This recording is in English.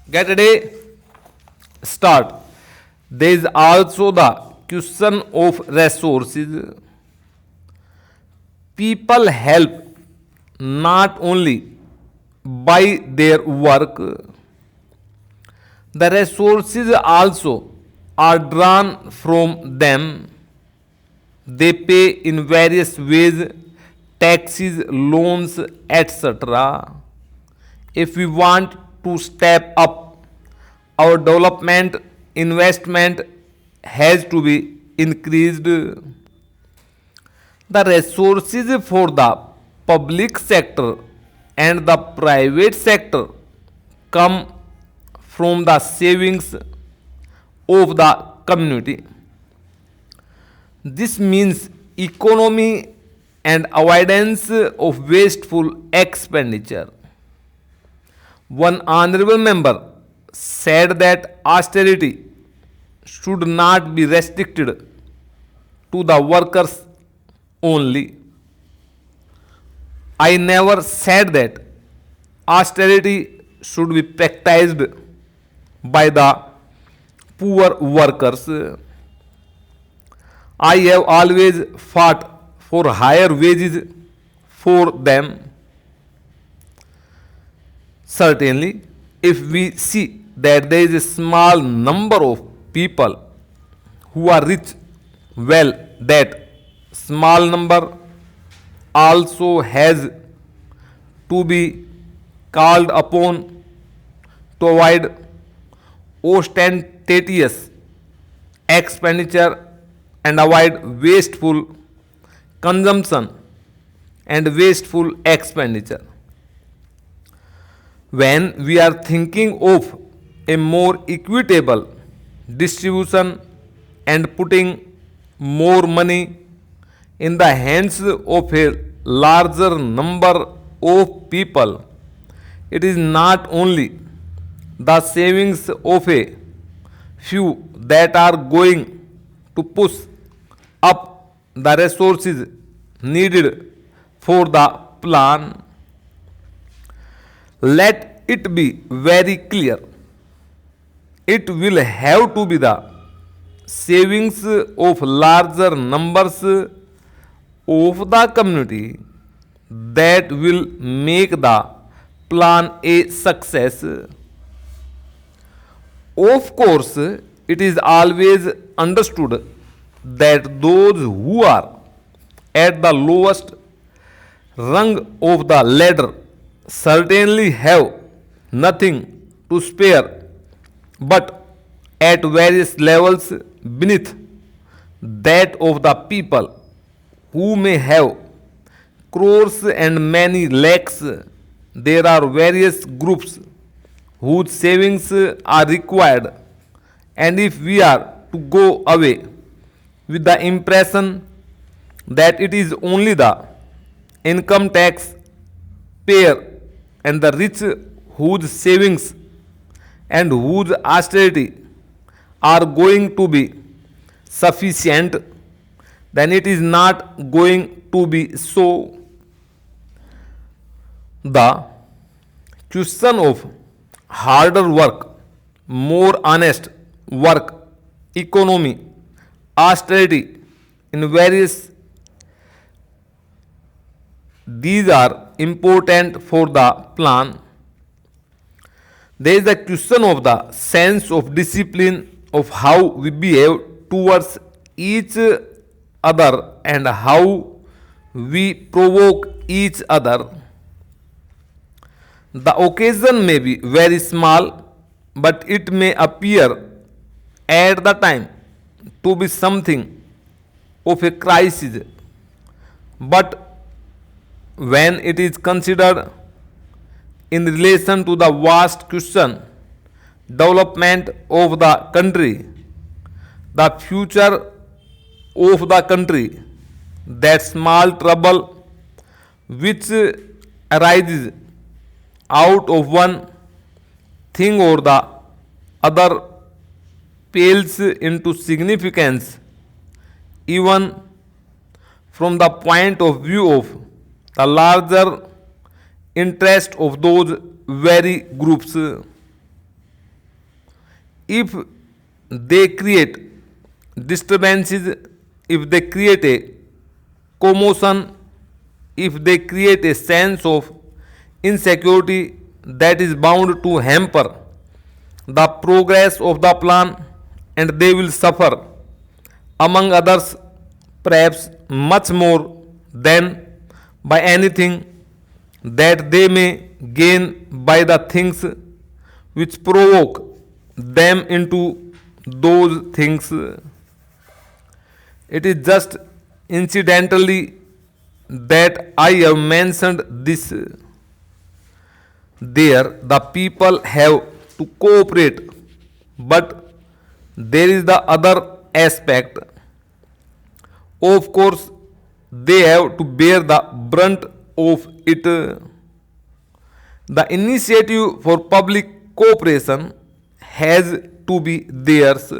Get ready, start. There is also the question of resources. People help not only by their work, the resources also are drawn from them. They pay in various ways, taxes, loans, etc. If we want to step up our development, investment has to be increased. The resources for the public sector and the private sector come from the savings of the community. This means economy and avoidance of wasteful expenditure. One honorable member said that austerity should not be restricted to the workers only. I never said that austerity should be practiced by the poor workers. I have always fought for higher wages for them. Certainly, if we see that there is a small number of people who are rich, well, that small number also has to be called upon to avoid ostentatious expenditure and avoid wasteful consumption and wasteful expenditure. When we are thinking of a more equitable distribution and putting more money in the hands of a larger number of people, it is not only the savings of a few that are going to push up the resources needed for the plan. Let it be very clear. It will have to be the savings of larger numbers of the community that will make the plan a success. Of course, it is always understood that those who are at the lowest rung of the ladder certainly have nothing to spare, but at various levels beneath that of the people who may have crores and many lakhs, there are various groups whose savings are required, and if we are to go away with the impression that it is only the income tax payer and the rich whose savings and whose austerity are going to be sufficient, then it is not going to be so. The question of harder work, more honest work, economy, austerity in various, these are important for the plan. There is the question of the sense of discipline, of how we behave towards each other and how we provoke each other. The occasion may be very small, but it may appear at the time to be something of a crisis. But when it is considered in relation to the vast question, development of the country, the future of the country, that small trouble which arises out of one thing or the other pales into significance even from the point of view of the larger interest of those very groups. If they create disturbances, if they create a commotion, if they create a sense of insecurity that is bound to hamper the progress of the plan, and they will suffer, among others, perhaps much more than by anything that they may gain by the things which provoke them into those things. It is just incidentally that I have mentioned this. There, the people have to cooperate, but there is the other aspect. Of course, they have to bear the brunt of it. The initiative for public cooperation has to be theirs.